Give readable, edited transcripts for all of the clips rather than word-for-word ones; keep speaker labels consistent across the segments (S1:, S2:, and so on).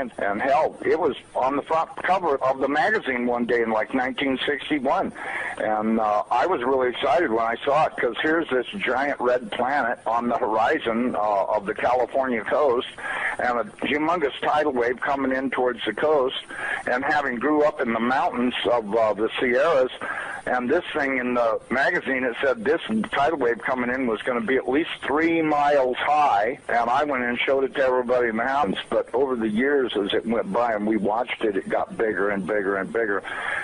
S1: science. And hell, it was on the front cover of the magazine one day in like 1961. And I was really excited when I saw it, because here's this giant red planet on the horizon of the California coast, and a humongous tidal wave coming in towards the coast. And having grew up in the mountains of the Sierras, and this thing in the magazine, it said this tidal wave coming in was going to be at least 3 miles high, and I went and showed it to everybody in the house. But over the years, as it went by and we watched it, it got bigger and bigger and bigger.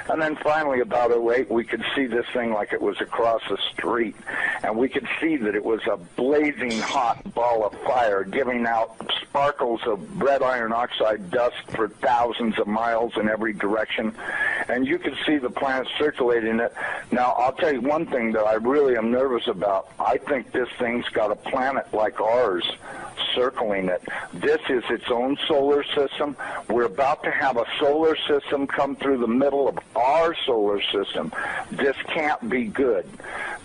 S1: And then finally, about '08, we could see this thing like it was across the street, and we could see that it was a blazing hot ball of fire giving out sparkles of red iron oxide dust for thousands of miles in every direction, and you could see the planet circulating it. Now, I'll tell you one thing that I really am nervous about. I think this thing's got a planet like ours circling it. This is its own solar system. We're about to have a solar system come through the middle of our solar system. This can't be good,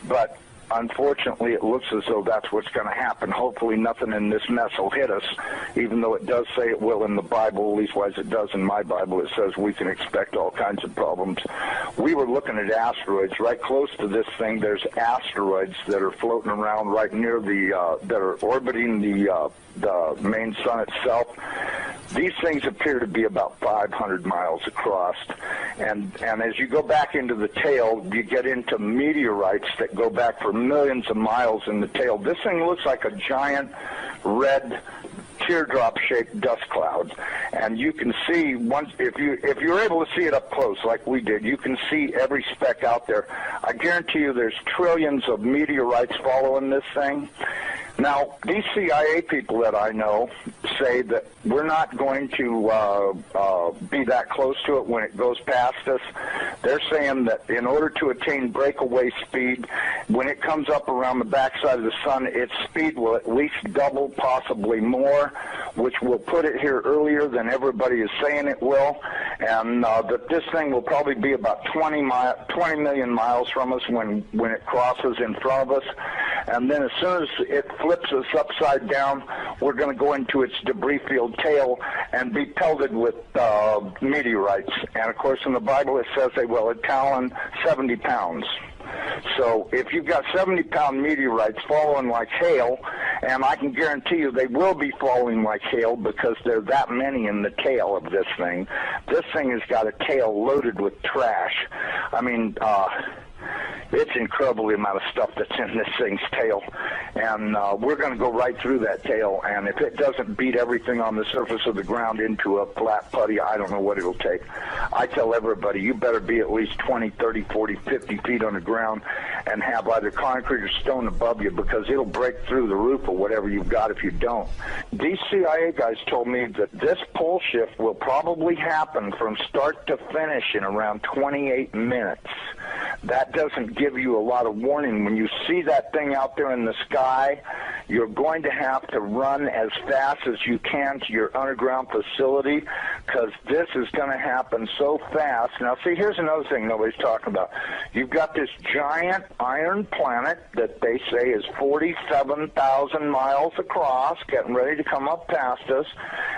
S1: but unfortunately, it looks as though that's what's going to happen. Hopefully nothing in this mess will hit us, even though it does say it will in the Bible, leastwise it does in my Bible. It says we can expect all kinds of problems. We were looking at asteroids. Right close to this thing, there's asteroids that are floating around right near the, that are orbiting the main sun itself. These things appear to be about 500 miles across, and as you go back into the tail, you get into meteorites that go back for millions of miles in the tail. This thing looks like a giant red teardrop-shaped dust cloud, and you can see once if you're able to see it up close like we did, you can see every speck out there. I guarantee you, there's trillions of meteorites following this thing. Now, these CIA people that I know say that we're not going to be that close to it when it goes past us. They're saying that in order to attain breakaway speed, when it comes up around the backside of the sun, its speed will at least double, possibly more, which will put it here earlier than everybody is saying it will, and that this thing will probably be about 20 million miles from us when it crosses in front of us. And then as soon as it flips us upside down, we're going to go into its debris field tail and be pelted with meteorites. And of course, in the Bible it says they will talon 70 pounds. So if you've got 70-pound meteorites following like hail, and I can guarantee you they will be falling like hail because there are that many in the tail of this thing. This thing has got a tail loaded with trash. I mean, it's incredible the amount of stuff that's in this thing's tail, and we're going to go right through that tail, and if it doesn't beat everything on the surface of the ground into a flat putty, I don't know what it'll take. I tell everybody, you better be at least 20, 30, 40, 50 feet on the ground and have either concrete or stone above you, because it'll break through the roof or whatever you've got if you don't. These CIA guys told me that this pole shift will probably happen from start to finish in around 28 minutes. That doesn't give you a lot of warning. When you see that thing out there in the sky, you're going to have to run as fast as you can to your underground facility, because this is going to happen so fast. Now, see, here's another thing nobody's talking about. You've got this giant iron planet that they say is 47,000 miles across, getting ready to come up past us,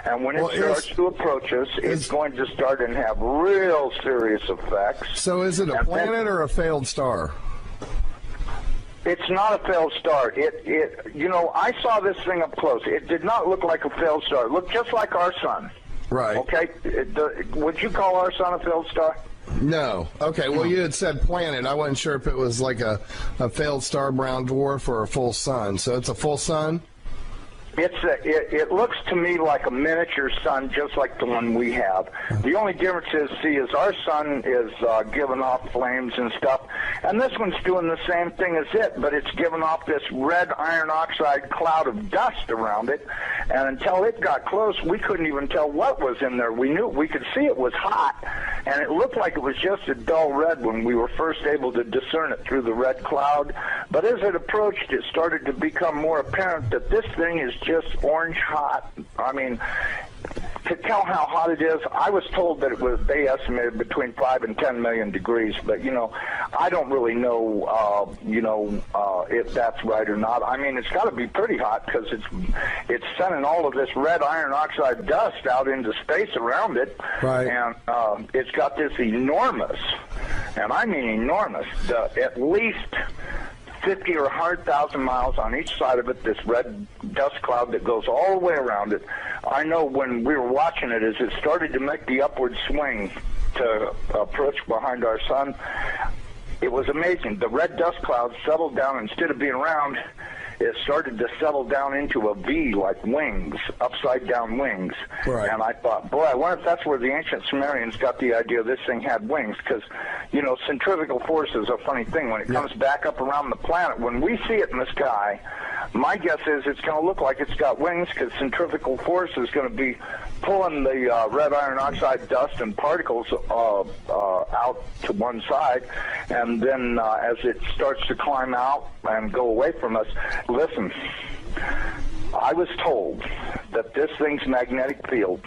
S1: and when it starts to approach us, it's going to start and have real serious effects.
S2: So is it a planet or a failed star?
S1: It's not a failed star. You know, I saw this thing up close. It did not look like a failed star. It looked just like our sun.
S2: Right.
S1: Okay. Would you call our sun a failed star?
S2: No. Okay. Well, you had said planet. I wasn't sure if it was like a failed star, brown dwarf, or a full sun. So it's a full sun?
S1: It looks to me like a miniature sun, just like the one we have. The only difference is our sun is giving off flames and stuff, and this one's doing the same thing as it, but it's giving off this red iron oxide cloud of dust around it, and until it got close, we couldn't even tell what was in there. We could see it was hot, and it looked like it was just a dull red when we were first able to discern it through the red cloud, but as it approached, it started to become more apparent that this thing is just orange hot. I mean, to tell how hot it is, I was told that they estimated between 5 and 10 million degrees, but, I don't really know, if that's right or not. I mean, it's got to be pretty hot because it's sending all of this red iron oxide dust out into space around it.
S2: Right.
S1: And it's got this enormous, and I mean enormous, at least 50 or 100,000 miles on each side of it, this red dust cloud that goes all the way around it. I know when we were watching it, as it started to make the upward swing to approach behind our sun, it was amazing. The red dust cloud settled down. Instead of being round, it started to settle down into a V, like wings, upside-down wings.
S2: Right.
S1: And I thought, boy, I wonder if that's where the ancient Sumerians got the idea this thing had wings, because, centrifugal force is a funny thing. When it comes back up around the planet, when we see it in the sky, my guess is it's going to look like it's got wings, because centrifugal force is going to be pulling the red iron oxide dust and particles out to one side, and then as it starts to climb out and go away from us, listen, I was told that this thing's magnetic field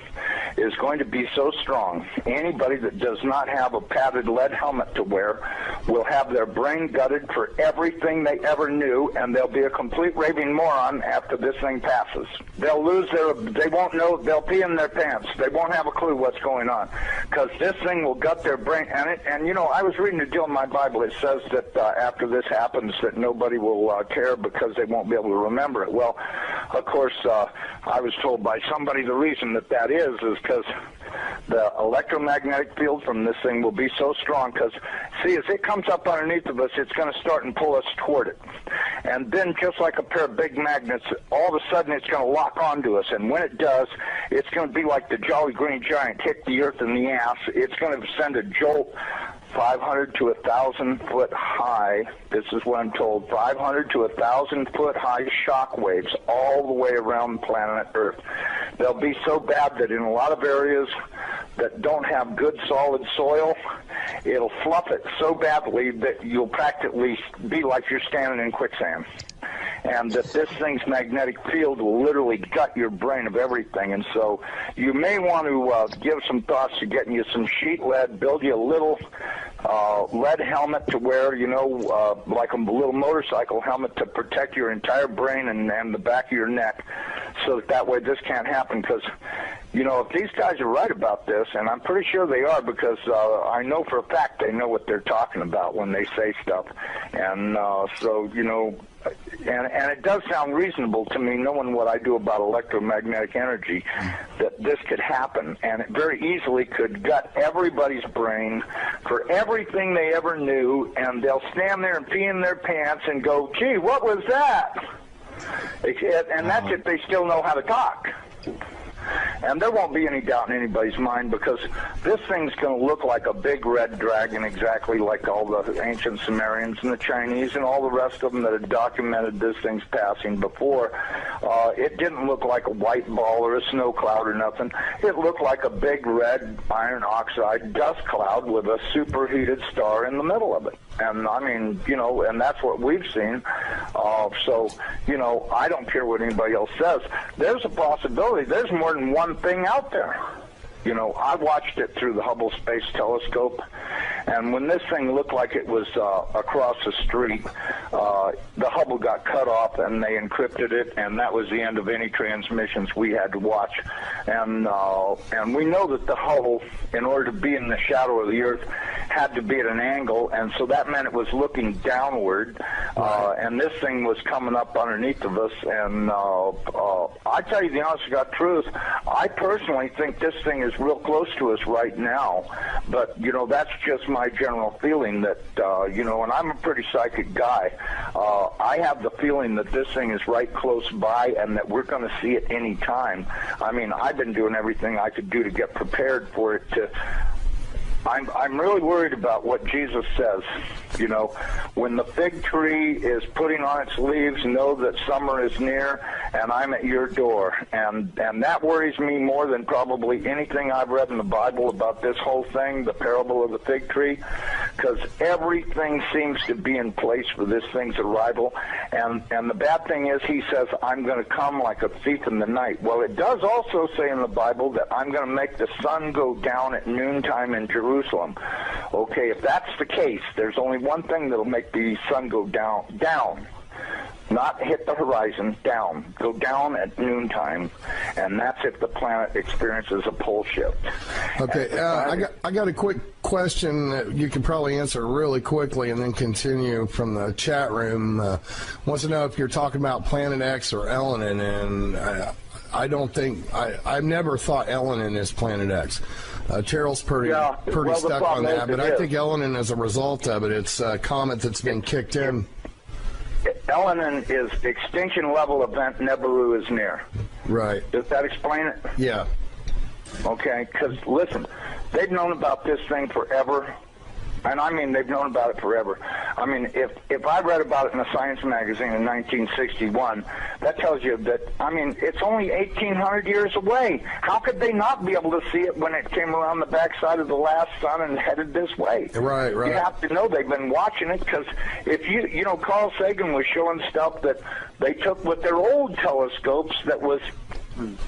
S1: is going to be so strong, anybody that does not have a padded lead helmet to wear will have their brain gutted for everything they ever knew, and they'll be a complete raving moron after this thing passes. They'll they won't know, they'll pee in their pants. They won't have a clue what's going on, because this thing will gut their brain. And I was reading a deal in my Bible. It says that after this happens that nobody will care because they won't be able to remember it. Well, of course, I was told by somebody the reason that is because the electromagnetic field from this thing will be so strong, because, see, as it comes up underneath of us, it's going to start and pull us toward it. And then, just like a pair of big magnets, all of a sudden it's going to lock onto us. And when it does, it's going to be like the Jolly Green Giant hit the earth in the ass. It's going to send a jolt 500 to 1,000 foot high. This is what I'm told. 500 to 1,000 foot high shock waves all the way around planet Earth. They'll be so bad that in a lot of areas that don't have good solid soil, it'll fluff it so badly that you'll practically be like you're standing in quicksand. And that this thing's magnetic field will literally gut your brain of everything. And so you may want to give some thoughts to getting you some sheet lead, build you a little lead helmet to wear, like a little motorcycle helmet to protect your entire brain and the back of your neck, so that way this can't happen. Because, if these guys are right about this, and I'm pretty sure they are, because I know for a fact they know what they're talking about when they say stuff. And and it does sound reasonable to me, knowing what I do about electromagnetic energy, that this could happen. And it very easily could gut everybody's brain for everything they ever knew, and they'll stand there and pee in their pants and go, gee, what was that? And that's if they still know how to talk. And there won't be any doubt in anybody's mind, because this thing's going to look like a big red dragon, exactly like all the ancient Sumerians and the Chinese and all the rest of them that had documented this thing's passing before. It didn't look like a white ball or a snow cloud or nothing. It looked like a big red iron oxide dust cloud with a superheated star in the middle of it. And I mean, and that's what we've seen. I don't care what anybody else says. There's a possibility. There's more than one thing out there. I watched it through the Hubble Space Telescope, and when this thing looked like it was across the street, the Hubble got cut off and they encrypted it, and that was the end of any transmissions we had to watch. And we know that the Hubble, in order to be in the shadow of the Earth, had to be at an angle, and so that meant it was looking downward, and this thing was coming up underneath of us. And I tell you the honest to God truth, I personally think this thing is real close to us right now, but that's just my general feeling that and I'm a pretty psychic guy. I have the feeling that this thing is right close by and that we're going to see it any time. I mean, I've been doing everything I could do to get prepared for it to. I'm really worried about what Jesus says. When the fig tree is putting on its leaves, know that summer is near, and I'm at your door. And that worries me more than probably anything I've read in the Bible about this whole thing, the parable of the fig tree, because everything seems to be in place for this thing's arrival. And the bad thing is, he says, I'm going to come like a thief in the night. Well, it does also say in the Bible that I'm going to make the sun go down at noontime in Jerusalem. Okay, if that's the case, there's only one thing that'll make the sun go down. Not hit the horizon, down. Go down at noontime, and that's if the planet experiences a pole shift.
S2: Okay, I got a quick question that you can probably answer really quickly and then continue from the chat room. Wants to know if you're talking about Planet X or Elenin, and I don't think, I've never thought Elenin is Planet X. Terrell's pretty stuck on that, but I think Elenin is a result of it. It's a comet that's been kicked in.
S1: Elenin is extinction level event Nibiru is near.
S2: Right.
S1: Does that explain it?
S2: Yeah.
S1: Okay, because listen, they've known about this thing forever. And I mean, they've known about it forever. I mean, if I read about it in a science magazine in 1961, that tells you that, I mean, it's only 1,800 years away. How could they not be able to see it when it came around the backside of the last sun and headed this way?
S2: Right.
S1: You have to know they've been watching it, because if you know, Carl Sagan was showing stuff that they took with their old telescopes that was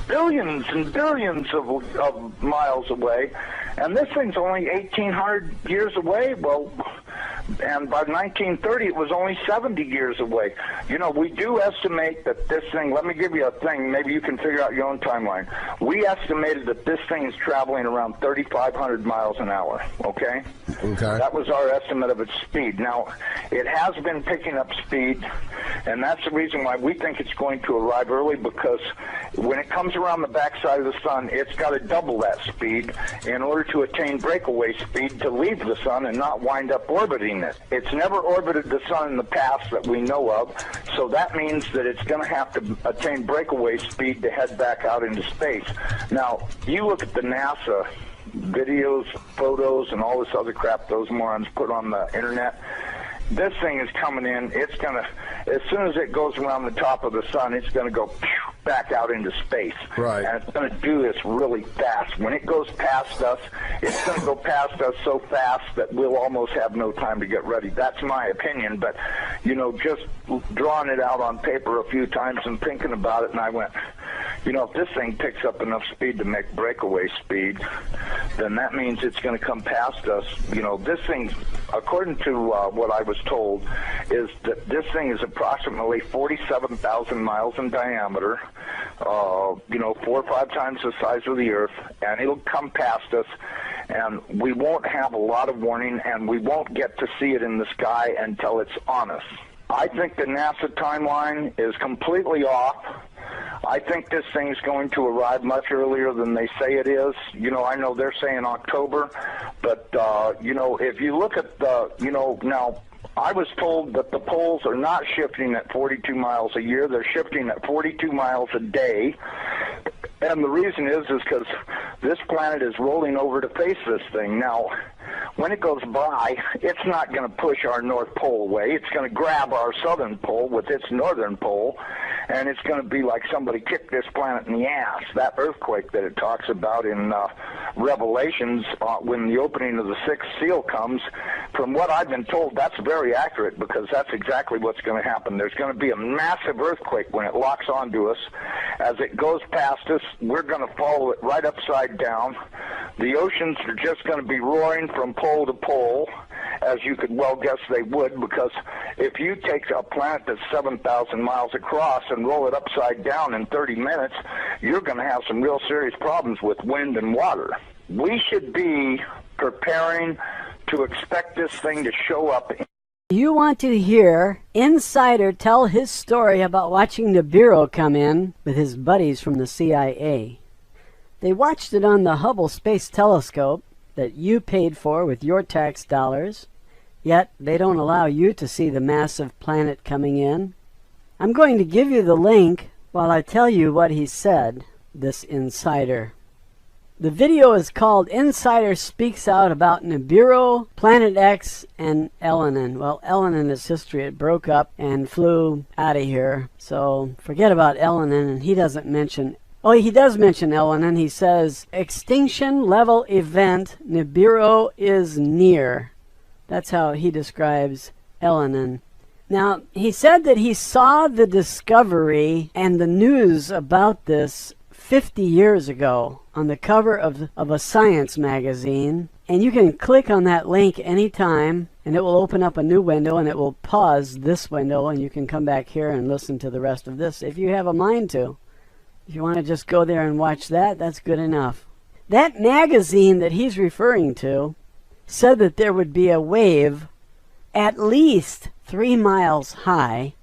S1: billions and billions of miles away, and this thing's only 1,800 years away. Well, and by 1930 it was only 70 years away. You know, we do estimate that this thing, let me give you a thing, maybe you can figure out your own timeline. We estimated that this thing is traveling around 3,500 miles an hour, okay?
S2: Okay.
S1: That was our estimate of its speed. Now, it has been picking up speed, and that's the reason why we think it's going to arrive early, because when it comes around the backside of the sun, it's got to double that speed in order to attain breakaway speed to leave the sun and not wind up orbiting it. It's never orbited the sun in the past that we know of, so that means that it's going to have to attain breakaway speed to head back out into space. Now, you look at the NASA videos, photos, and all this other crap those morons put on the internet. This thing is coming in. It's going to, as soon as it goes around the top of the sun, it's going to go back out into space.
S2: Right.
S1: And it's going to do this really fast. When it goes past us, it's going to go past us so fast that we'll almost have no time to get ready. That's my opinion. But, you know, just drawing it out on paper a few times and thinking about it, and I went, you know, if this thing picks up enough speed to make breakaway speed, then that means it's going to come past us. You know, this thing, according to what I was told, is that this thing is approximately 47,000 miles in diameter, you know, 4 or 5 times the size of the Earth, and it'll come past us, and we won't have a lot of warning, and we won't get to see it in the sky until it's on us. I think the NASA timeline is completely off. I think this thing's going to arrive much earlier than they say it is. You know, I know they're saying October, but, you know, if you look at the, you know, now, I was told that the poles are not shifting at 42 miles a year. They're shifting at 42 miles a day. And the reason is because this planet is rolling over to face this thing. Now, when it goes by, it's not going to push our North Pole away. It's going to grab our southern pole with its northern pole, and it's going to be like somebody kicked this planet in the ass. That earthquake that it talks about in Revelations, when the opening of the sixth seal comes, from what I've been told, that's very accurate, because that's exactly what's going to happen. There's going to be a massive earthquake when it locks onto us. As it goes past us, we're going to follow it right upside down. The oceans are just going to be roaring from pole to pole, as you could well guess they would, because if you take a planet that's 7,000 miles across and roll it upside down in 30 minutes, you're going to have some real serious problems with wind and water. We should be preparing to expect this thing to show up.
S3: You want to hear Insider tell his story about watching Nibiru come in with his buddies from the CIA. They watched it on the Hubble Space Telescope that you paid for with your tax dollars, yet they don't allow you to see the massive planet coming in. I'm going to give you the link while I tell you what he said, this insider. The video is called Insider Speaks Out About Nibiru, Planet X, and Elenin. Well, Elenin is history. It broke up and flew out of here. So forget about Elenin, and he doesn't mention... Oh, he does mention Elenin. He says, extinction level event, Nibiru is near. That's how he describes Elenin. Now, he said that he saw the discovery and the news about this 50 years ago on the cover of a science magazine. And you can click on that link anytime, and it will open up a new window, and it will pause this window, and you can come back here and listen to the rest of this if you have a mind to. If you want to just go there and watch that, that's good enough. That magazine that he's referring to said that there would be a wave at least 3 miles high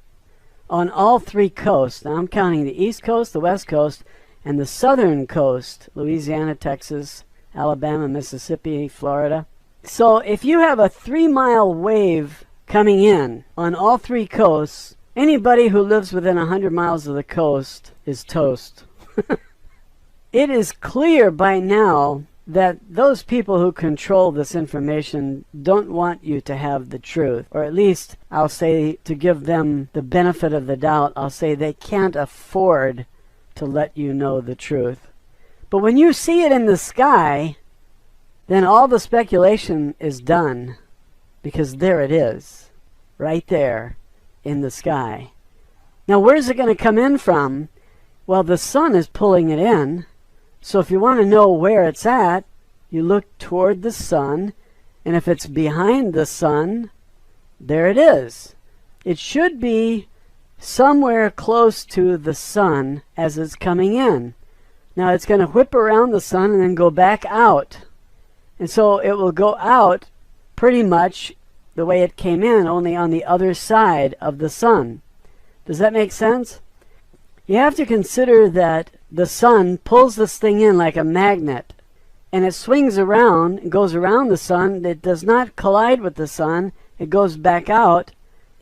S3: on all 3 coasts. Now I'm counting the East Coast, the West Coast, and the southern coast, Louisiana, Texas, Alabama, Mississippi, Florida. So if you have a 3-mile wave coming in on all 3 coasts, anybody who lives within 100 miles of the coast is toast. It is clear by now that those people who control this information don't want you to have the truth. Or at least, I'll say, to give them the benefit of the doubt, I'll say they can't afford to let you know the truth. But when you see it in the sky, then all the speculation is done, because there it is, right there in the sky. Now, where's it going to come in from? Well, the sun is pulling it in. So if you want to know where it's at, you look toward the sun, and if it's behind the sun, there it is. It should be somewhere close to the sun as it's coming in. Now it's going to whip around the sun and then go back out. And so it will go out pretty much the way it came in, only on the other side of the sun. Does that make sense? You have to consider that the sun pulls this thing in like a magnet, and it swings around and goes around the sun. It does not collide with the sun. It goes back out.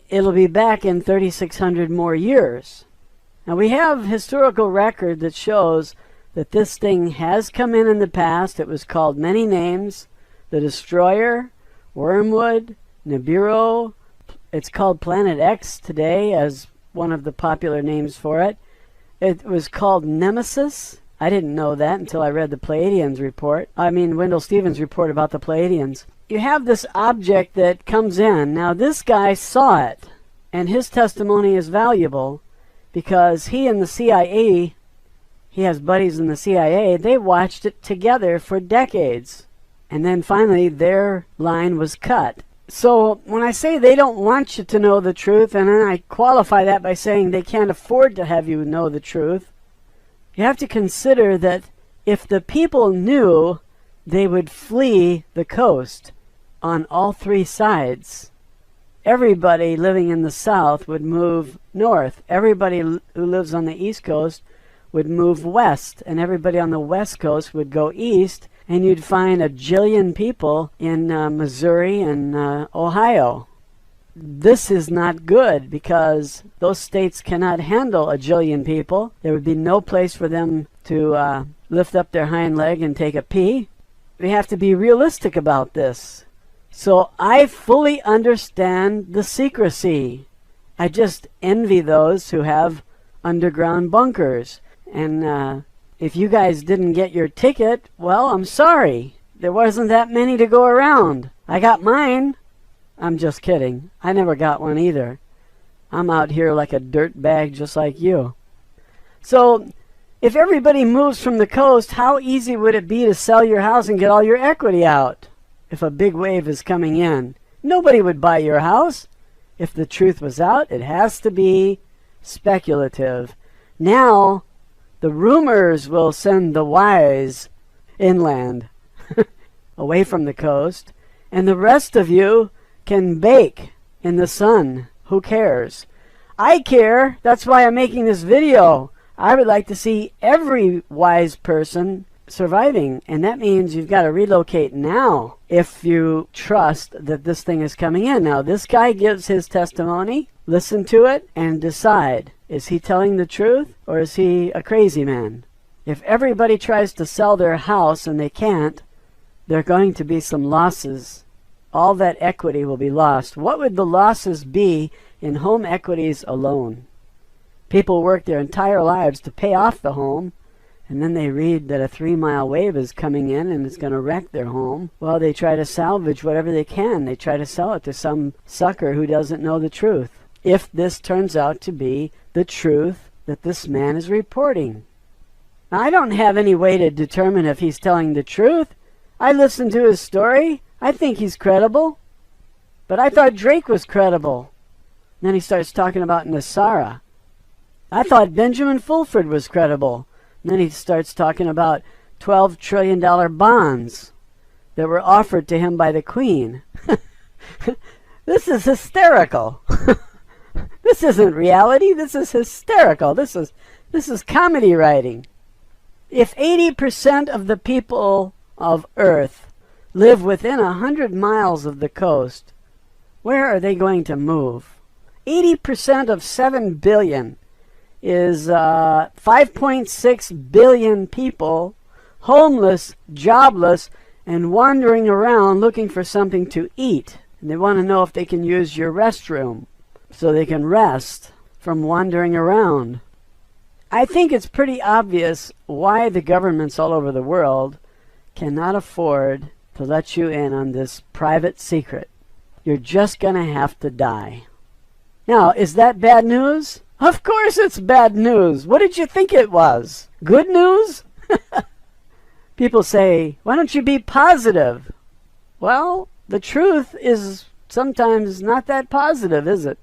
S3: It'll be back in 3,600 more years. Now we have historical record that shows that this thing has come in the past. It was called many names: the Destroyer, Wormwood, Nibiru. It's called Planet X today as one of the popular names for it. It was called Nemesis. I didn't know that until I read the Pleiadians report. Wendell Stevens' report about the Pleiadians. You have this object that comes in. Now this guy saw it, and his testimony is valuable because he and the CIA, he has buddies in the CIA, they watched it together for decades. And then finally their line was cut. So when I say they don't want you to know the truth, and then I qualify that by saying they can't afford to have you know the truth, you have to consider that if the people knew, they would flee the coast on all 3 sides. Everybody living in the south would move north. Everybody who lives on the east coast would move west, and everybody on the west coast would go east, and you'd find a jillion people in Missouri and Ohio. This is not good because those states cannot handle a jillion people. There would be no place for them to lift up their hind leg and take a pee. We have to be realistic about this. So I fully understand the secrecy. I just envy those who have underground bunkers. And if you guys didn't get your ticket, well, I'm sorry. There wasn't that many to go around. I got mine. I'm just kidding. I never got one either. I'm out here like a dirt bag just like you. So if everybody moves from the coast, how easy would it be to sell your house and get all your equity out if a big wave is coming in? Nobody would buy your house. If the truth was out, it has to be speculative. Now, the rumors will send the wise inland, away from the coast, and the rest of you can bake in the sun. Who cares? I care. That's why I'm making this video. I would like to see every wise person surviving, and that means you've got to relocate now if you trust that this thing is coming in. Now, this guy gives his testimony. Listen to it and decide. Is he telling the truth, or is he a crazy man? If everybody tries to sell their house and they can't, there are going to be some losses. All that equity will be lost. What would the losses be in home equities alone? People work their entire lives to pay off the home, and then they read that a 3-mile wave is coming in and it's going to wreck their home. Well, they try to salvage whatever they can. They try to sell it to some sucker who doesn't know the truth. if this turns out to be the truth that this man is reporting. Now, I don't have any way to determine if he's telling the truth. I listened to his story. I think he's credible. But I thought Drake was credible. And then he starts talking about Nasara. I thought Benjamin Fulford was credible. And then he starts talking about $12 trillion bonds that were offered to him by the Queen. This is hysterical. This isn't reality. This is hysterical. This is comedy writing. If 80% of the people of Earth live within 100 miles of the coast, where are they going to move? 80% of 7 billion is 5.6 billion people, homeless, jobless, and wandering around looking for something to eat. And they want to know if they can use your restroom so they can rest from wandering around. I think it's pretty obvious why the governments all over the world cannot afford to let you in on this private secret. You're just going to have to die. Now, is that bad news? Of course it's bad news. What did you think it was? Good news? People say, why don't you be positive? Well, the truth is sometimes not that positive, is it?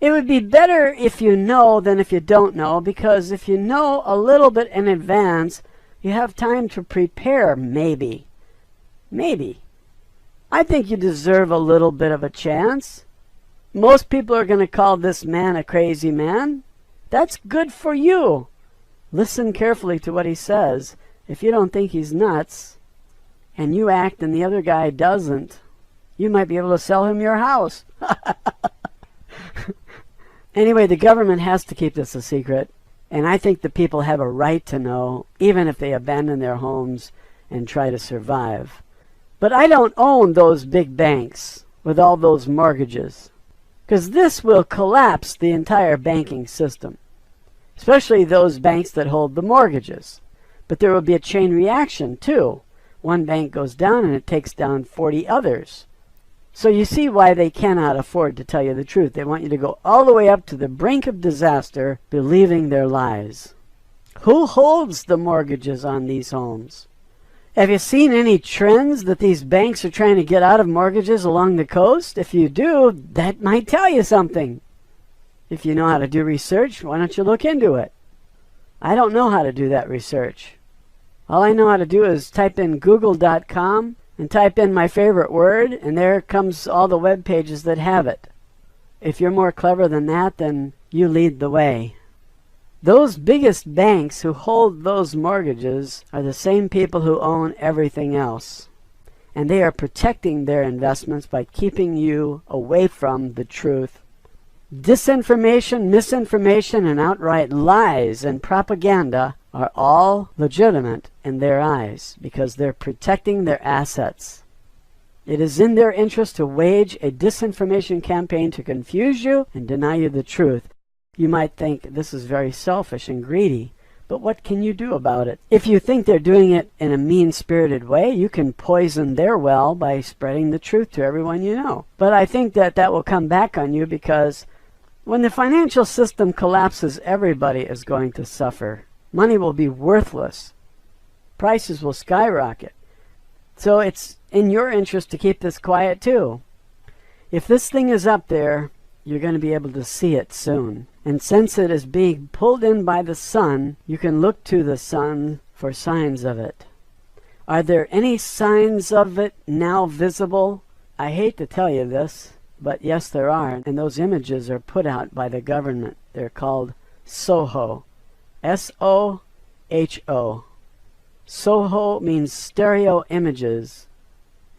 S3: It would be better if you know than if you don't know, because if you know a little bit in advance, you have time to prepare, maybe. Maybe. I think you deserve a little bit of a chance. Most people are going to call this man a crazy man. That's good for you. Listen carefully to what he says. If you don't think he's nuts, and you act and the other guy doesn't, you might be able to sell him your house. Anyway, the government has to keep this a secret, and I think the people have a right to know, even if they abandon their homes and try to survive. But I don't own those big banks with all those mortgages, because this will collapse the entire banking system, especially those banks that hold the mortgages. But there will be a chain reaction, too. One bank goes down and it takes down 40 others. So you see why they cannot afford to tell you the truth. They want you to go all the way up to the brink of disaster, believing their lies. Who holds the mortgages on these homes? Have you seen any trends that these banks are trying to get out of mortgages along the coast? If you do, that might tell you something. If you know how to do research, why don't you look into it? I don't know how to do that research. All I know how to do is type in google.com and type in my favorite word, and there comes all the web pages that have it. If you're more clever than that, then you lead the way. Those biggest banks who hold those mortgages are the same people who own everything else. And they are protecting their investments by keeping you away from the truth. Disinformation, misinformation, and outright lies and propaganda are all legitimate in their eyes because they're protecting their assets. It is in their interest to wage a disinformation campaign to confuse you and deny you the truth. You might think this is very selfish and greedy, but what can you do about it? If you think they're doing it in a mean-spirited way, you can poison their well by spreading the truth to everyone you know. But I think that will come back on you, because when the financial system collapses, everybody is going to suffer. Money will be worthless. Prices will skyrocket. So it's in your interest to keep this quiet too. If this thing is up there, you're going to be able to see it soon. And since it is being pulled in by the sun, you can look to the sun for signs of it. Are there any signs of it now visible? I hate to tell you this, but yes, there are. And those images are put out by the government. They're called SOHO. S-O-H-O. SOHO means stereo images.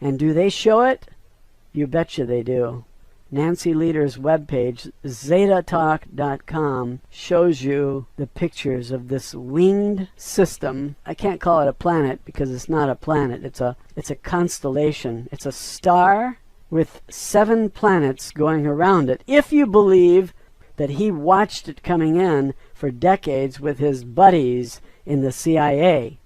S3: And do they show it? You betcha they do. Nancy Leader's webpage, zetatalk.com, shows you the pictures of this winged system. I can't call it a planet because it's not a planet. It's a constellation. It's a star with 7 planets going around it. If you believe that he watched it coming in for decades with his buddies in the CIA.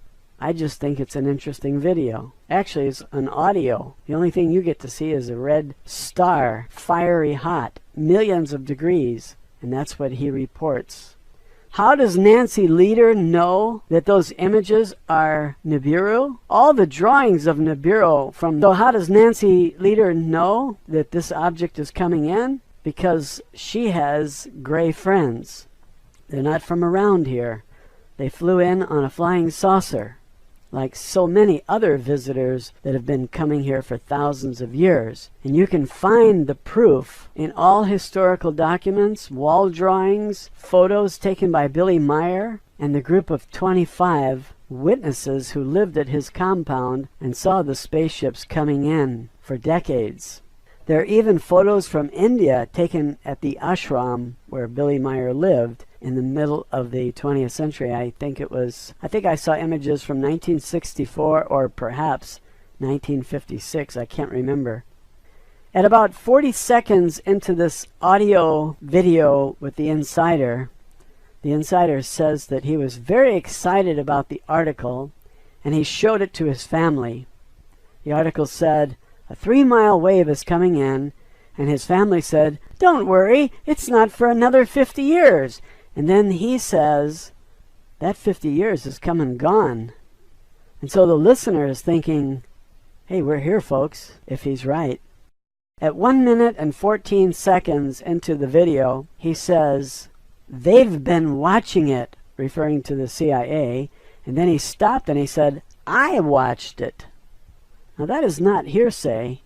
S3: I just think it's an interesting video. Actually, it's an audio. The only thing you get to see is a red star, fiery hot, millions of degrees, and that's what he reports. How does Nancy Lieder know that those images are Nibiru? All the drawings of Nibiru so how does Nancy Lieder know that this object is coming in? Because she has gray friends. They're not from around here. They flew in on a flying saucer, like so many other visitors that have been coming here for thousands of years. And you can find the proof in all historical documents, wall drawings, photos taken by Billy Meyer and the group of 25 witnesses who lived at his compound and saw the spaceships coming in for decades. There are even photos from India taken at the ashram where Billy Meyer lived in the middle of the 20th century. I think I saw images from 1964 or perhaps 1956. I can't remember. At about 40 seconds into this audio video with the insider says that he was very excited about the article and he showed it to his family. The article said, "A 3-mile wave is coming in," and his family said, "Don't worry, it's not for another 50 years. And then he says, that 50 years is come and gone. And so the listener is thinking, hey, we're here, folks, if he's right. At 1 minute and 14 seconds into the video, he says, they've been watching it, referring to the CIA. And then he stopped and he said, I watched it. Now that is not hearsay.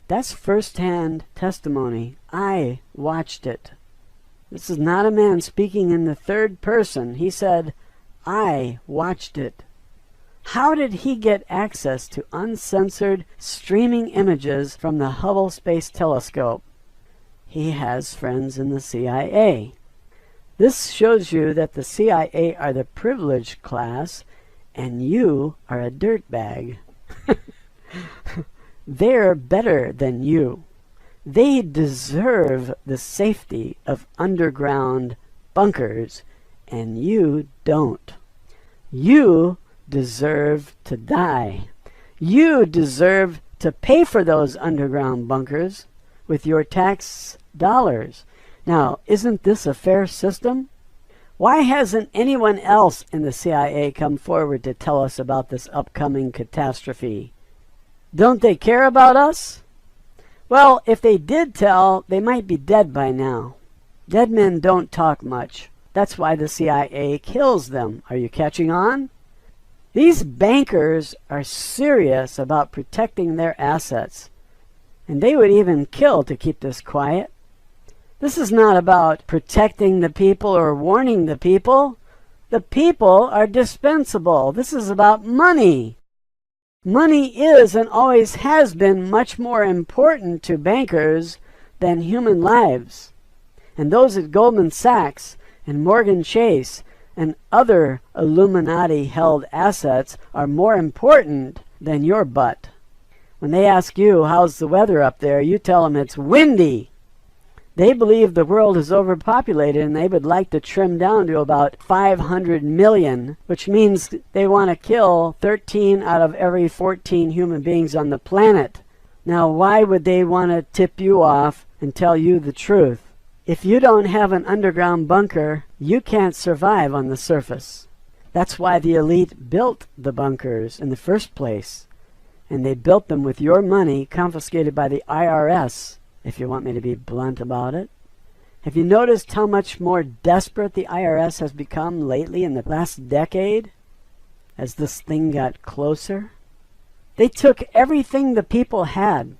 S3: That's first-hand testimony. I watched it. This is not a man speaking in the third person. He said, I watched it. How did he get access to uncensored streaming images from the Hubble Space Telescope? He has friends in the CIA. This shows you that the CIA are the privileged class and you are a dirtbag. They're better than you. They deserve the safety of underground bunkers, and you don't. You deserve to die. You deserve to pay for those underground bunkers with your tax dollars. Now, isn't this a fair system? Why hasn't anyone else in the CIA come forward to tell us about this upcoming catastrophe? Don't they care about us? Well, if they did tell, they might be dead by now. Dead men don't talk much. That's why the CIA kills them. Are you catching on? These bankers are serious about protecting their assets, and they would even kill to keep this quiet. This is not about protecting the people or warning the people. The people are dispensable. This is about money. Money is and always has been much more important to bankers than human lives. And those at Goldman Sachs and Morgan Chase and other Illuminati-held assets are more important than your butt. When they ask you, how's the weather up there, you tell them it's windy. They believe the world is overpopulated and they would like to trim down to about 500 million, which means they want to kill 13 out of every 14 human beings on the planet. Now, why would they want to tip you off and tell you the truth? If you don't have an underground bunker, you can't survive on the surface. That's why the elite built the bunkers in the first place. And they built them with your money confiscated by the IRS. If you want me to be blunt about it. Have you noticed how much more desperate the IRS has become lately in the last decade as this thing got closer? They took everything the people had.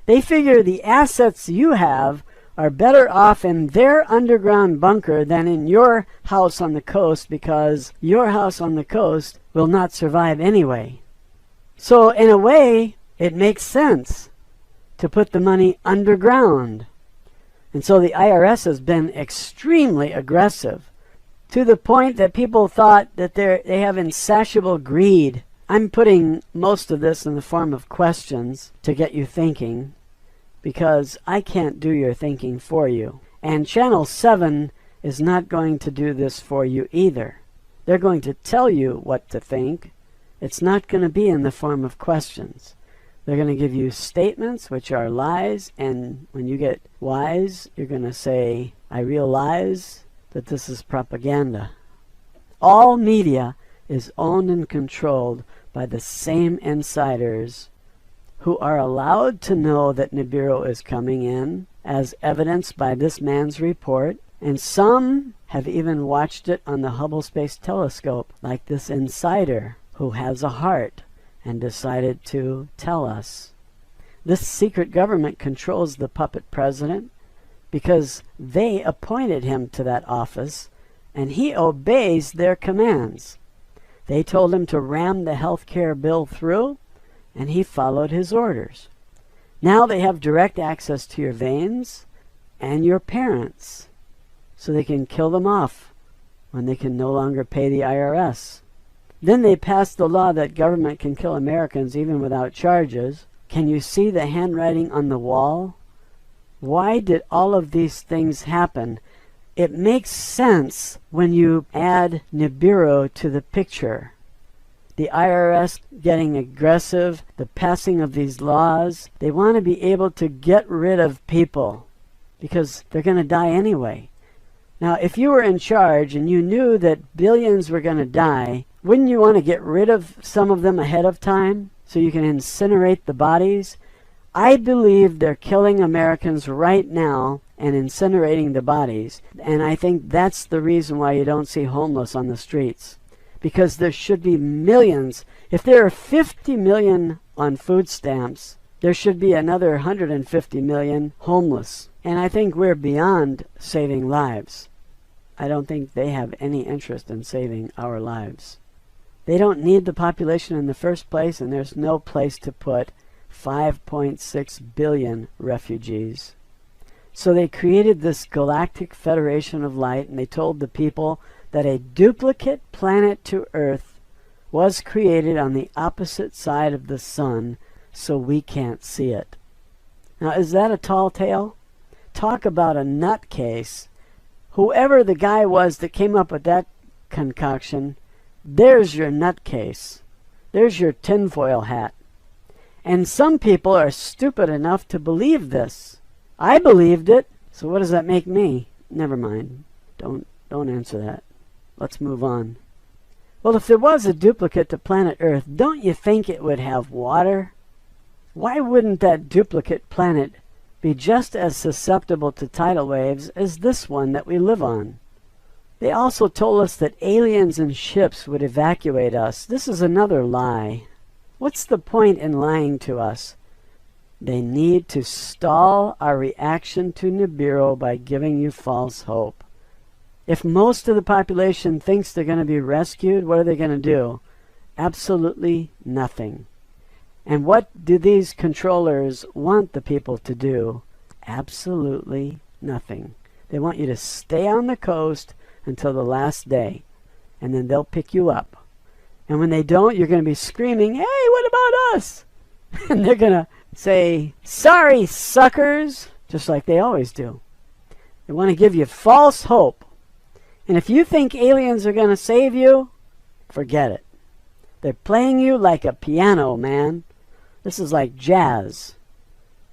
S3: They figure the assets you have are better off in their underground bunker than in your house on the coast, because your house on the coast will not survive anyway. So in a way, it makes sense to put the money underground. And so the IRS has been extremely aggressive, to the point that people thought that they have insatiable greed. I'm putting most of this in the form of questions to get you thinking, because I can't do your thinking for you. And Channel 7 is not going to do this for you either. They're going to tell you what to think, it's not going to be in the form of questions. They're going to give you statements which are lies, and when you get wise, you're going to say, I realize that this is propaganda. All media is owned and controlled by the same insiders who are allowed to know that Nibiru is coming in, as evidenced by this man's report, and some have even watched it on the Hubble Space Telescope, like this insider who has a heart and decided to tell us. This secret government controls the puppet president because they appointed him to that office, and he obeys their commands. They told him to ram the health care bill through, and he followed his orders. Now they have direct access to your veins and your parents, so they can kill them off when they can no longer pay the IRS. Then they passed the law that government can kill Americans even without charges. Can you see the handwriting on the wall? Why did all of these things happen? It makes sense when you add Nibiru to the picture. The IRS getting aggressive, the passing of these laws. They want to be able to get rid of people because they're going to die anyway. Now, if you were in charge and you knew that billions were going to die, wouldn't you want to get rid of some of them ahead of time so you can incinerate the bodies? I believe they're killing Americans right now and incinerating the bodies, and I think that's the reason why you don't see homeless on the streets, because there should be millions. If there are 50 million on food stamps, there should be another 150 million homeless, and I think we're beyond saving lives. I don't think they have any interest in saving our lives. They don't need the population in the first place, and there's no place to put 5.6 billion refugees. So they created this galactic federation of light, and they told the people that a duplicate planet to Earth was created on the opposite side of the sun, so we can't see it. Now, is that a tall tale? Talk about a nutcase. Whoever the guy was that came up with that concoction, there's your nutcase. There's your tinfoil hat. And some people are stupid enough to believe this. I believed it, so what does that make me? Never mind. Don't answer that. Let's move on. Well, if there was a duplicate to planet Earth, don't you think it would have water? Why wouldn't that duplicate planet be just as susceptible to tidal waves as this one that we live on? They also told us that aliens and ships would evacuate us. This is another lie. What's the point in lying to us? They need to stall our reaction to Nibiru by giving you false hope. If most of the population thinks they're going to be rescued, what are they going to do? Absolutely nothing. And what do these controllers want the people to do? Absolutely nothing. They want you to stay on the coast until the last day, and then they'll pick you up. And when they don't, you're going to be screaming, hey, what about us? And they're going to say, sorry, suckers, just like they always do. They want to give you false hope. And if you think aliens are going to save you, forget it. They're playing you like a piano, man. This is like jazz.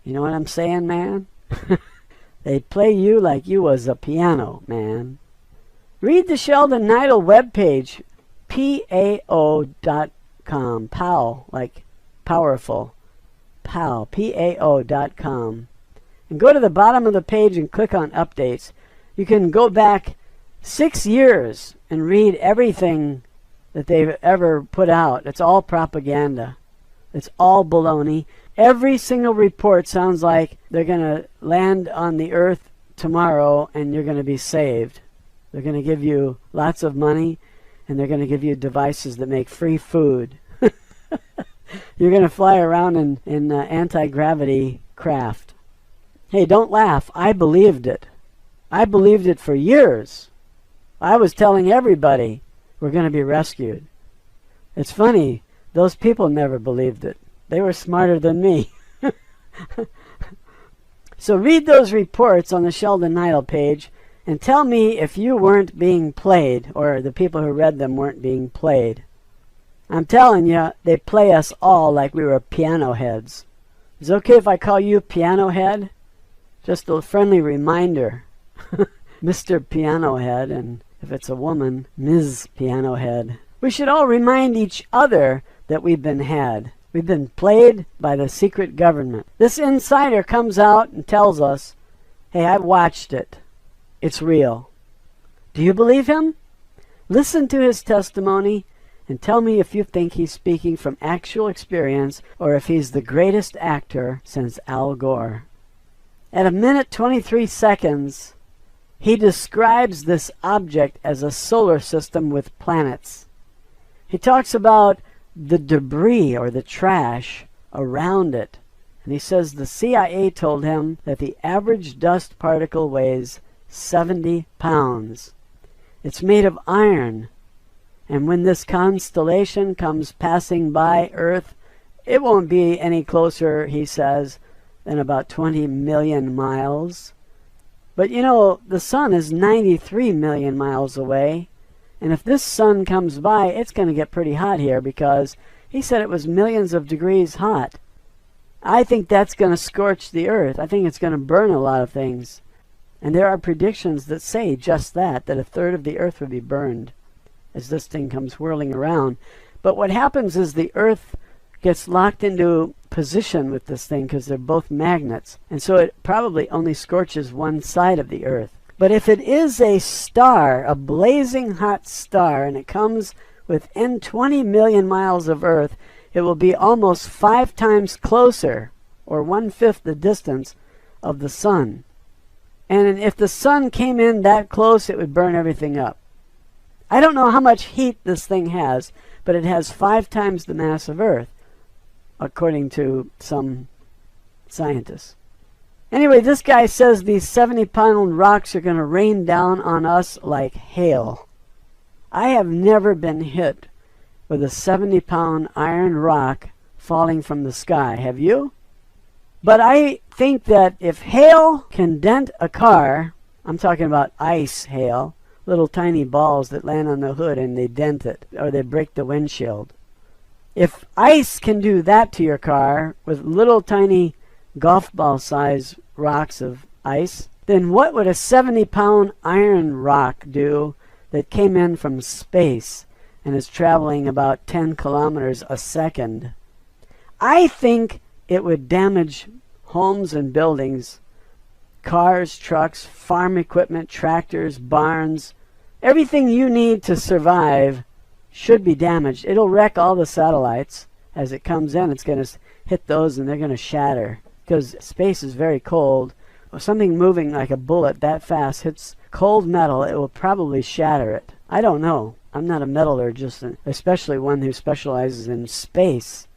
S3: You know what I'm saying, man? They play you like you was a piano, man. Read the Sheldon Neidl webpage, PAO.com. POW, like powerful. POW, PAO.com. And go to the bottom of the page and click on updates. You can go back 6 years and read everything that they've ever put out. It's all propaganda. It's all baloney. Every single report sounds like they're going to land on the earth tomorrow and you're going to be saved. They're going to give you lots of money, and they're going to give you devices that make free food. You're going to fly around in anti-gravity craft. Hey, don't laugh. I believed it. I believed it for years. I was telling everybody we're going to be rescued. It's funny. Those people never believed it. They were smarter than me. So read those reports on the Sheldon Neidl page and tell me if you weren't being played, or the people who read them weren't being played. I'm telling you, they play us all like we were piano heads. Is it okay if I call you Piano Head? Just a friendly reminder. Mr. Piano Head, and if it's a woman, Ms. Piano Head. We should all remind each other that we've been had. We've been played by the secret government. This insider comes out and tells us, hey, I've watched it. It's real. Do you believe him? Listen to his testimony and tell me if you think he's speaking from actual experience or if he's the greatest actor since Al Gore. At 1:23, he describes this object as a solar system with planets. He talks about the debris or the trash around it. And he says the CIA told him that the average dust particle weighs 70 pounds. It's made of iron. And when this constellation comes passing by Earth, it won't be any closer, he says, than about 20 million miles. But you know, the sun is 93 million miles away. And if this sun comes by, it's going to get pretty hot here because he said it was millions of degrees hot. I think that's going to scorch the Earth. I think it's going to burn a lot of things. And there are predictions that say just that a third of the Earth would be burned as this thing comes whirling around. But what happens is the Earth gets locked into position with this thing because they're both magnets. And so it probably only scorches one side of the Earth. But if it is a star, a blazing hot star, and it comes within 20 million miles of Earth, it will be almost 5 times closer, or 1/5 the distance of the sun. And if the sun came in that close, it would burn everything up. I don't know how much heat this thing has, but it has 5 times the mass of Earth, according to some scientists. Anyway, this guy says these 70-pound rocks are going to rain down on us like hail. I have never been hit with a 70-pound iron rock falling from the sky. Have you? But I think that if hail can dent a car, I'm talking about ice hail, little tiny balls that land on the hood and they dent it, or they break the windshield. If ice can do that to your car with little tiny golf ball size rocks of ice, then what would a 70-pound iron rock do that came in from space and is traveling about 10 kilometers a second? I think it would damage homes and buildings, cars, trucks, farm equipment, tractors, barns. Everything you need to survive should be damaged. It'll wreck all the satellites. As it comes in, it's going to hit those and they're going to shatter. Because space is very cold. If something moving like a bullet that fast hits cold metal, it will probably shatter it. I don't know. I'm not a metallurgist, especially one who specializes in space.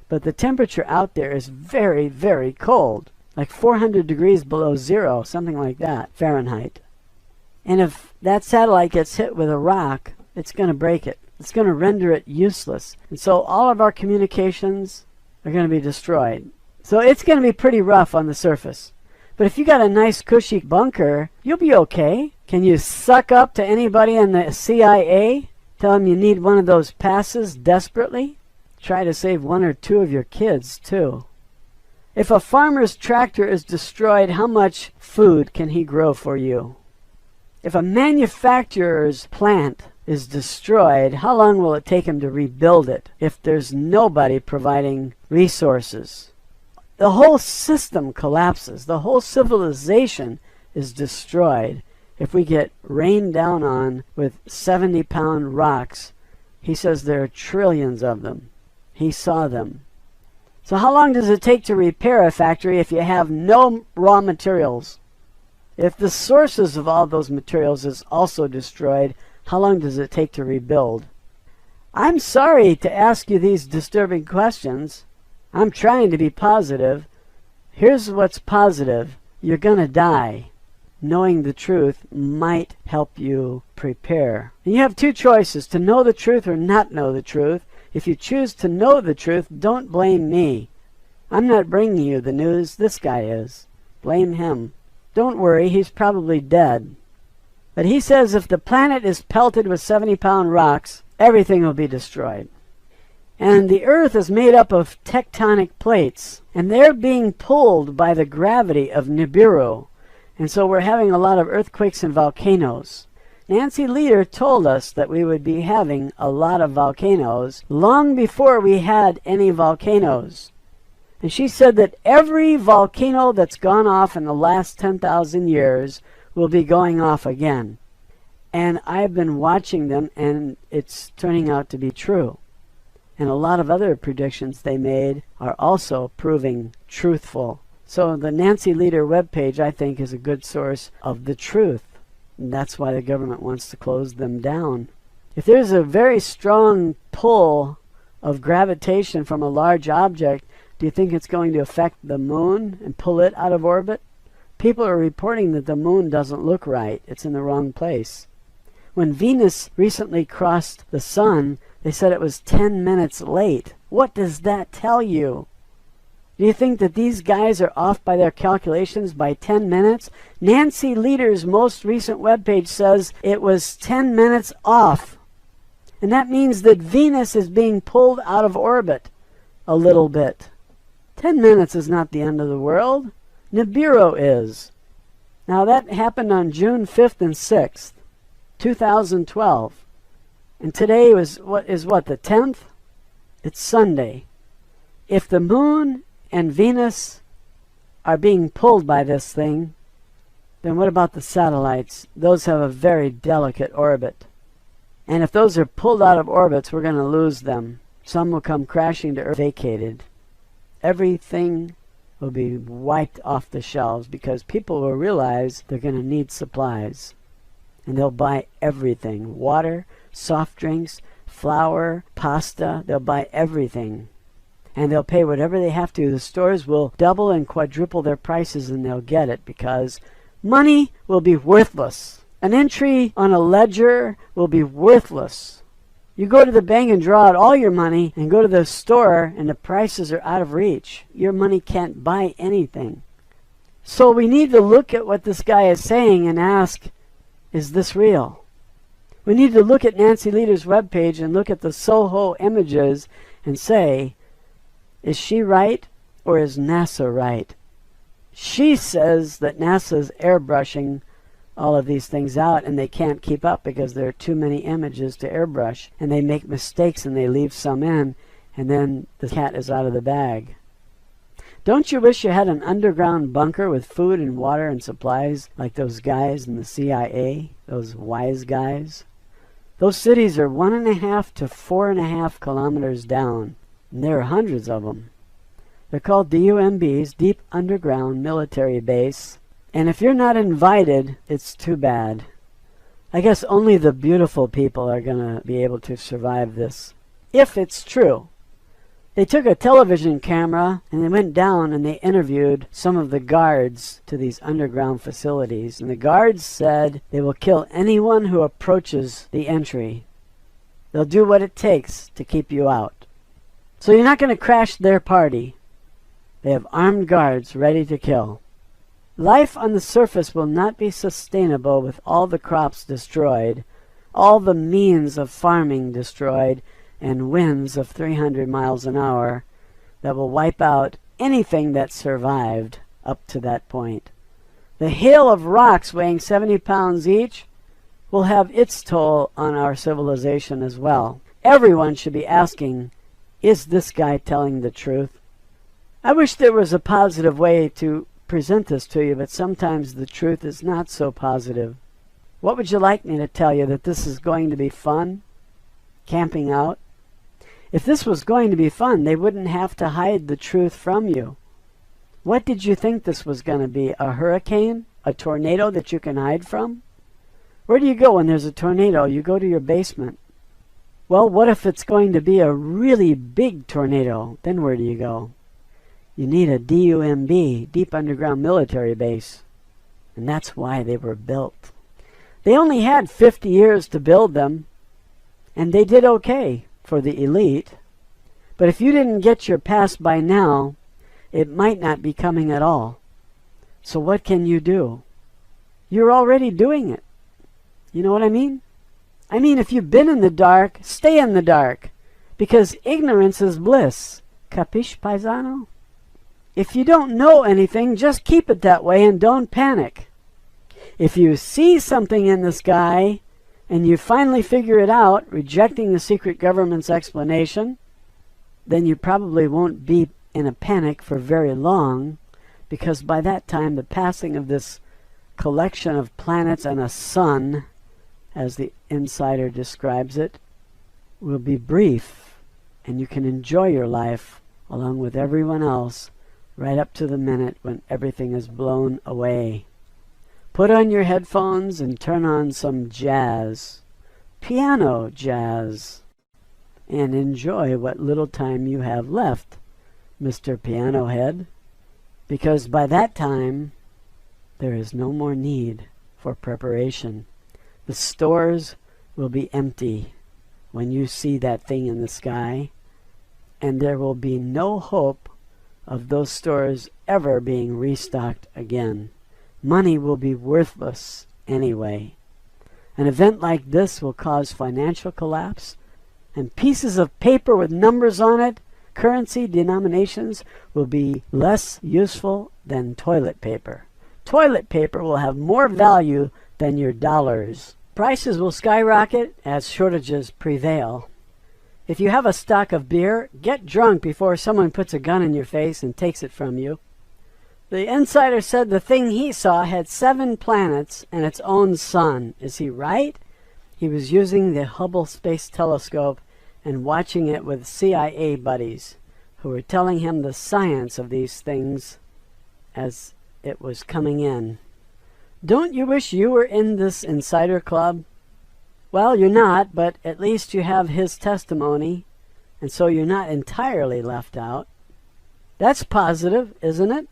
S3: But the temperature out there is very, very cold. Like 400 degrees below zero, something like that, Fahrenheit. And if that satellite gets hit with a rock, it's going to break it. It's going to render it useless. And so all of our communications are going to be destroyed. So it's going to be pretty rough on the surface. But if you got a nice cushy bunker, you'll be okay. Can you suck up to anybody in the CIA? Tell them you need one of those passes desperately? Try to save 1 or 2 of your kids, too. If a farmer's tractor is destroyed, how much food can he grow for you? If a manufacturer's plant is destroyed, how long will it take him to rebuild it if there's nobody providing resources? The whole system collapses. The whole civilization is destroyed if we get rained down on with 70-pound rocks. He says there are trillions of them. He saw them. So how long does it take to repair a factory if you have no raw materials? If the sources of all those materials is also destroyed, how long does it take to rebuild? I'm sorry to ask you these disturbing questions. I'm trying to be positive. Here's what's positive. You're going to die. Knowing the truth might help you prepare. And you have 2 choices, to know the truth or not know the truth. If you choose to know the truth, don't blame me. I'm not bringing you the news. This guy is. Blame him. Don't worry, he's probably dead. But he says if the planet is pelted with 70-pound rocks, everything will be destroyed. And the Earth is made up of tectonic plates, and they're being pulled by the gravity of Nibiru. And so we're having a lot of earthquakes and volcanoes. Nancy Leader told us that we would be having a lot of volcanoes long before we had any volcanoes. And she said that every volcano that's gone off in the last 10,000 years will be going off again. And I've been watching them, and it's turning out to be true. And a lot of other predictions they made are also proving truthful. So the Nancy Leader webpage, I think, is a good source of the truth. And that's why the government wants to close them down. If there's a very strong pull of gravitation from a large object, do you think it's going to affect the moon and pull it out of orbit? People are reporting that the moon doesn't look right. It's in the wrong place. When Venus recently crossed the sun, they said it was 10 minutes late. What does that tell you? Do you think that these guys are off by their calculations by 10 minutes? Nancy Leader's most recent webpage says it was 10 minutes off. And that means that Venus is being pulled out of orbit a little bit. 10 minutes is not the end of the world. Nibiru is. Now that happened on June 5th and 6th, 2012. And today is what, the 10th? It's Sunday. If the moon and Venus are being pulled by this thing, then what about the satellites? Those have a very delicate orbit. And if those are pulled out of orbits, we're going to lose them. Some will come crashing to Earth vacated. Everything will be wiped off the shelves because people will realize they're going to need supplies. And they'll buy everything. Water, soft drinks, flour, pasta. They'll buy everything. And they'll pay whatever they have to. The stores will double and quadruple their prices, and they'll get it because money will be worthless. An entry on a ledger will be worthless. You go to the bank and draw out all your money and go to the store and the prices are out of reach. Your money can't buy anything. So we need to look at what this guy is saying and ask, is this real? We need to look at Nancy Leader's webpage and look at the Soho images and say, is she right or is NASA right? She says that NASA's airbrushing all of these things out and they can't keep up because there are too many images to airbrush and they make mistakes and they leave some in and then the cat is out of the bag. Don't you wish you had an underground bunker with food and water and supplies like those guys in the CIA, those wise guys? Those cities are 1.5 to 4.5 kilometers down, and there are hundreds of them. They're called DUMBs, Deep Underground Military Base. And if you're not invited, it's too bad. I guess only the beautiful people are going to be able to survive this, if it's true. They took a television camera and they went down and they interviewed some of the guards to these underground facilities. And the guards said they will kill anyone who approaches the entry. They'll do what it takes to keep you out. So you're not going to crash their party. They have armed guards ready to kill. Life on the surface will not be sustainable with all the crops destroyed, all the means of farming destroyed, and winds of 300 miles an hour that will wipe out anything that survived up to that point. The hail of rocks weighing 70 pounds each will have its toll on our civilization as well. Everyone should be asking, is this guy telling the truth? I wish there was a positive way to present this to you, but sometimes the truth is not so positive. What would you like me to tell you? That this is going to be fun? Camping out? If this was going to be fun, they wouldn't have to hide the truth from you. What did you think this was going to be? A hurricane? A tornado that you can hide from? Where do you go when there's a tornado? You go to your basement. Well, what if it's going to be a really big tornado? Then where do you go? You need a DUMB, Deep Underground Military Base. And that's why they were built. They only had 50 years to build them, and they did okay for the elite. But if you didn't get your pass by now, it might not be coming at all. So what can you do? You're already doing it. You know what I mean? I mean, if you've been in the dark, stay in the dark. because ignorance is bliss. Capiche, paisano? If you don't know anything, just keep it that way and don't panic. If you see something in the sky and you finally figure it out, rejecting the secret government's explanation, then you probably won't be in a panic for very long, because by that time the passing of this collection of planets and a sun, as the insider describes it, will be brief, and you can enjoy your life along with everyone else right up to the minute when everything is blown away. Put on your headphones and turn on some jazz, piano jazz, and enjoy what little time you have left, Mr. Piano Head, because by that time there is no more need for preparation. The stores will be empty when you see that thing in the sky, and there will be no hope of those stores ever being restocked again. Money will be worthless anyway. An event like this will cause financial collapse, and pieces of paper with numbers on it, currency denominations, will be less useful than toilet paper. Toilet paper will have more value than your dollars. Prices will skyrocket as shortages prevail. If you have a stock of beer, get drunk before someone puts a gun in your face and takes it from you. The insider said the thing he saw had 7 planets and its own sun. Is he right? He was using the Hubble Space Telescope and watching it with CIA buddies who were telling him the science of these things as it was coming in. Don't you wish you were in this insider club? Well, you're not, but at least you have his testimony, and so you're not entirely left out. That's positive, isn't it?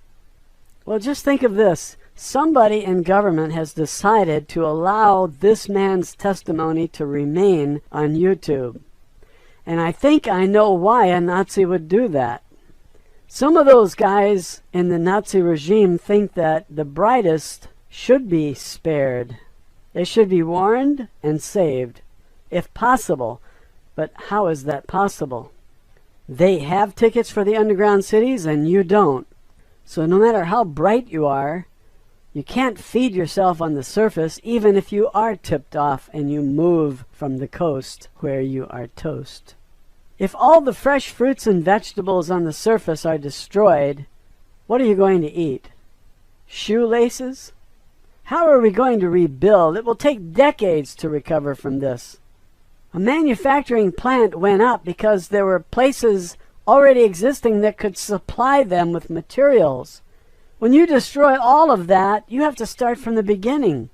S3: Well, just think of this. Somebody in government has decided to allow this man's testimony to remain on YouTube. And I think I know why a Nazi would do that. Some of those guys in the Nazi regime think that the brightest should be spared. They should be warned and saved, if possible. But how is that possible? They have tickets for the underground cities and you don't. So no matter how bright you are, you can't feed yourself on the surface, even if you are tipped off and you move from the coast where you are toast. If all the fresh fruits and vegetables on the surface are destroyed, what are you going to eat? Shoelaces? How are we going to rebuild? It will take decades to recover from this. A manufacturing plant went up because there were places already existing that could supply them with materials. When you destroy all of that, you have to start from the beginning.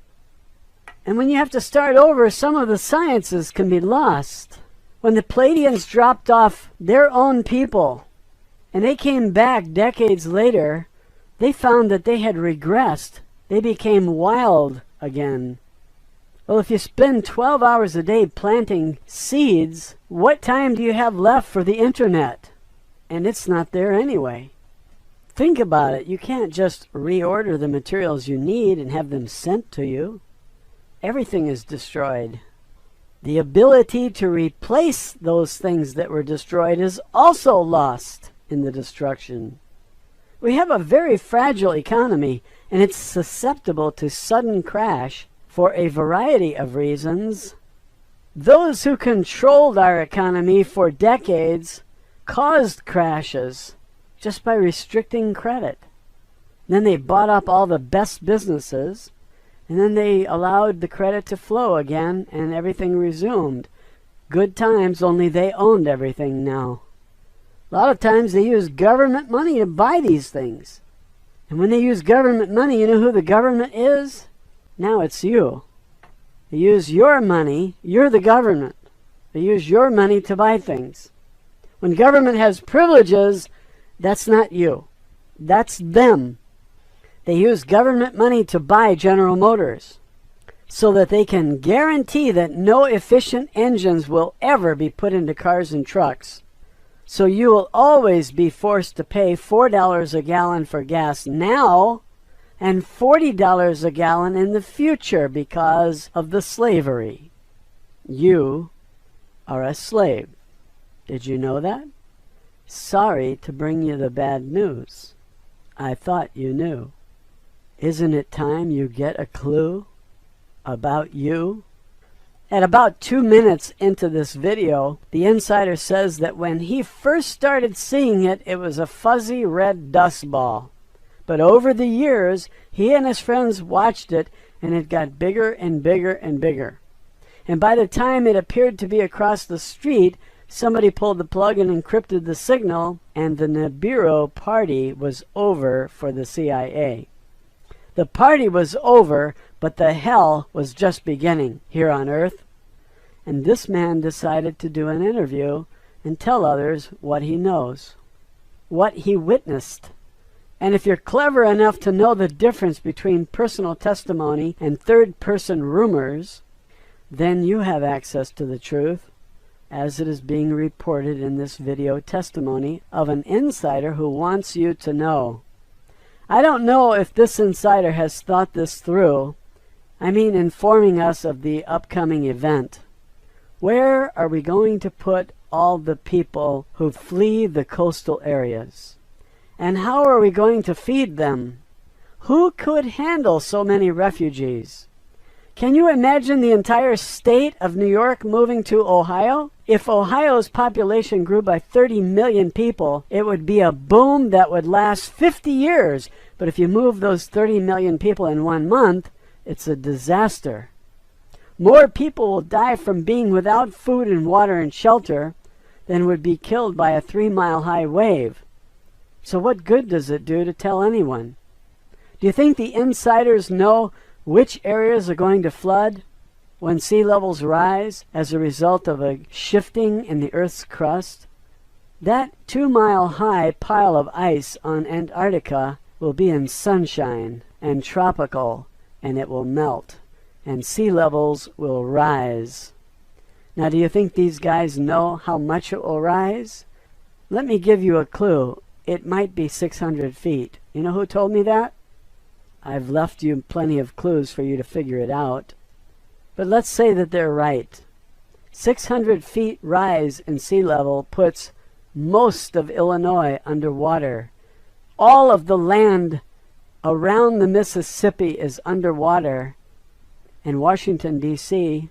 S3: And when you have to start over, some of the sciences can be lost. When the Palladians dropped off their own people, and they came back decades later, they found that they had regressed. They became wild again. Well, if you spend 12 hours a day planting seeds, what time do you have left for the internet? And it's not there anyway. Think about it. You can't just reorder the materials you need and have them sent to you. Everything is destroyed. The ability to replace those things that were destroyed is also lost in the destruction. We have a very fragile economy, and it's susceptible to sudden crash for a variety of reasons. Those who controlled our economy for decades caused crashes just by restricting credit. Then they bought up all the best businesses, and then they allowed the credit to flow again, and everything resumed. Good times, only they owned everything now. A lot of times they use government money to buy these things. And when they use government money, you know who the government is? Now it's you. They use your money. You're the government. They use your money to buy things. When government has privileges, that's not you. That's them. They use government money to buy General Motors so that they can guarantee that no efficient engines will ever be put into cars and trucks. So you will always be forced to pay $4 a gallon for gas now and $40 a gallon in the future because of the slavery. You are a slave. Did you know that? Sorry to bring you the bad news. I thought you knew. Isn't it time you get a clue about you? At about 2 minutes into this video, the insider says that when he first started seeing it, it was a fuzzy red dust ball. But over the years, he and his friends watched it, and it got bigger and bigger and bigger. And by the time it appeared to be across the street, somebody pulled the plug and encrypted the signal, and the Nibiru party was over for the CIA. The party was over, but the hell was just beginning here on Earth. And this man decided to do an interview and tell others what he knows, what he witnessed. And if you're clever enough to know the difference between personal testimony and third-person rumors, then you have access to the truth, as it is being reported in this video testimony of an insider who wants you to know. I don't know if this insider has thought this through. I mean, informing us of the upcoming event. Where are we going to put all the people who flee the coastal areas? And how are we going to feed them? Who could handle so many refugees? Can you imagine the entire state of New York moving to Ohio? If Ohio's population grew by 30 million people, it would be a boom that would last 50 years. But if you move those 30 million people in 1 month, it's a disaster. More people will die from being without food and water and shelter than would be killed by a 3-mile-high wave. So what good does it do to tell anyone? Do you think the insiders know which areas are going to flood when sea levels rise as a result of a shifting in the Earth's crust? That 2-mile-high pile of ice on Antarctica will be in sunshine and tropical, and it will melt, and sea levels will rise. Now, do you think these guys know how much it will rise? Let me give you a clue. It might be 600 feet. You know who told me that? I've left you plenty of clues for you to figure it out. But let's say that they're right. 600 feet rise in sea level puts most of Illinois underwater. All of the land around the Mississippi is underwater, and Washington, D.C.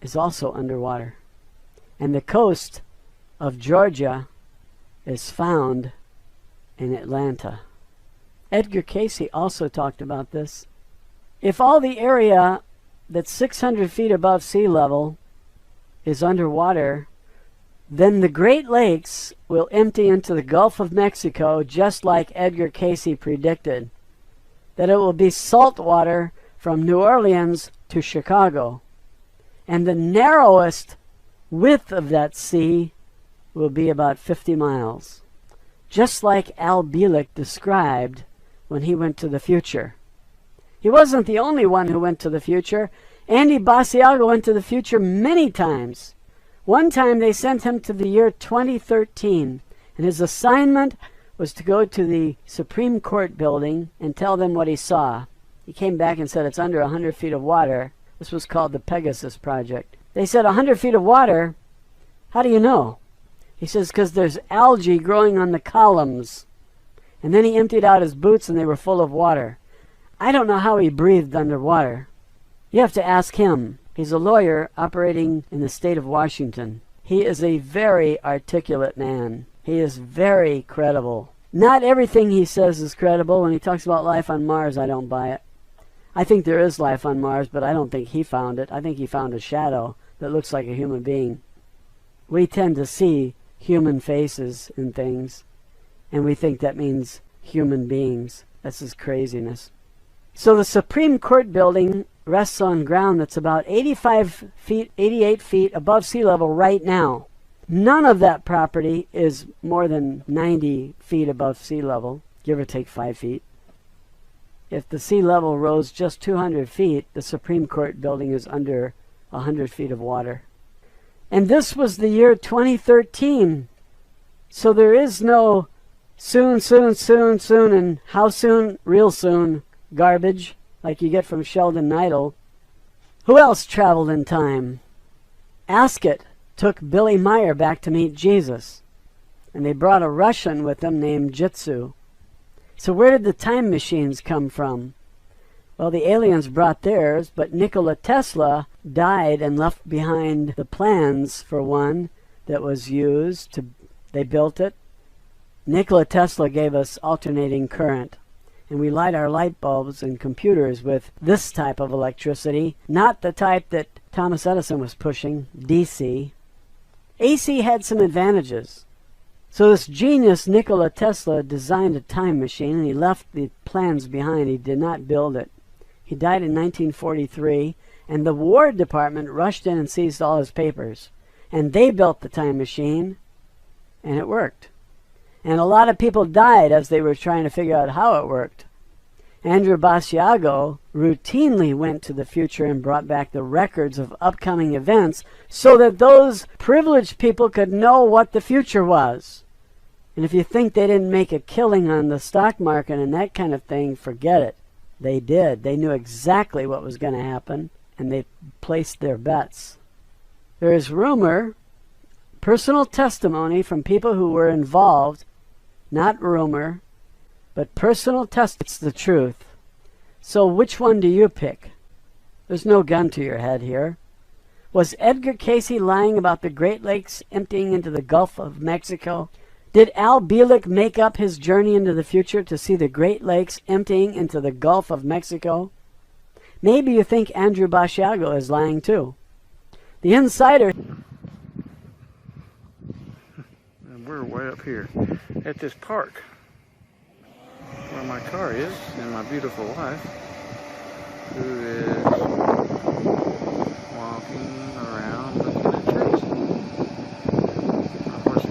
S3: is also underwater. And the coast of Georgia is found in Atlanta. Edgar Cayce also talked about this. If all the area that's 600 feet above sea level is underwater, then the Great Lakes will empty into the Gulf of Mexico, just like Edgar Cayce predicted. That it will be salt water from New Orleans to Chicago. And the narrowest width of that sea will be about 50 miles. Just like Al Bielek described when he went to the future. He wasn't the only one who went to the future. Andy Basiago went to the future many times. One time they sent him to the year 2013, and his assignment was to go to the Supreme Court building and tell them what he saw. He came back and said it's under 100 feet of water. This was called the Pegasus Project. They said 100 feet of water? How do you know? He says, because there's algae growing on the columns. And then he emptied out his boots and they were full of water. I don't know how he breathed underwater. You have to ask him. He's a lawyer operating in the state of Washington. He is a very articulate man. He is very credible. Not everything he says is credible. When he talks about life on Mars, I don't buy it. I think there is life on Mars, but I don't think he found it. I think he found a shadow that looks like a human being. We tend to see human faces in things, and we think that means human beings. That's his craziness. So the Supreme Court building rests on ground that's about 85 feet, 88 feet above sea level right now. None of that property is more than 90 feet above sea level, give or take 5 feet. If the sea level rose just 200 feet, the Supreme Court building is under 100 feet of water. And this was the year 2013. So there is no soon, soon, soon, soon, and how soon, real soon garbage like you get from Sheldon Neidl. Who else traveled in time? Ask it took Billy Meyer back to meet Jesus. And they brought a Russian with them named Jitsu. So where did the time machines come from? Well, the aliens brought theirs, but Nikola Tesla died and left behind the plans for one that was used to, they built it. Nikola Tesla gave us alternating current, and we light our light bulbs and computers with this type of electricity, not the type that Thomas Edison was pushing, DC. AC had some advantages. So this genius Nikola Tesla designed a time machine, and he left the plans behind. He did not build it. He died in 1943, and the War Department rushed in and seized all his papers. And they built the time machine, and it worked. And a lot of people died as they were trying to figure out how it worked. Andrew Basiago routinely went to the future and brought back the records of upcoming events so that those privileged people could know what the future was. And if you think they didn't make a killing on the stock market and that kind of thing, forget it. They did. They knew exactly what was going to happen, and they placed their bets. There is rumor, personal testimony from people who were involved, not rumor, but personal testimony. It's the truth. So which one do you pick? There's no gun to your head here. Was Edgar Cayce lying about the Great Lakes emptying into the Gulf of Mexico? Did Al Bielek make up his journey into the future to see the Great Lakes emptying into the Gulf of Mexico? Maybe you think Andrew Basiago is lying too. The Insider...
S4: And we're way up here at this park where my car is and my beautiful wife, who is walking around looking at trees. Of course,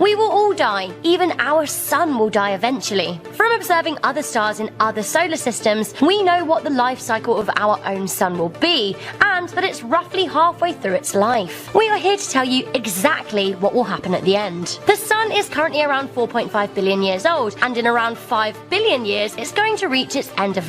S5: we will all die. Even our sun will die eventually. From observing other stars in other solar systems, we know what the life cycle of our own sun will be, and that it's roughly halfway through its life. We are here to tell you exactly what will happen at the end. The sun is currently around 4.5 billion years old, and in around 5 billion years, it's going to reach its end of life.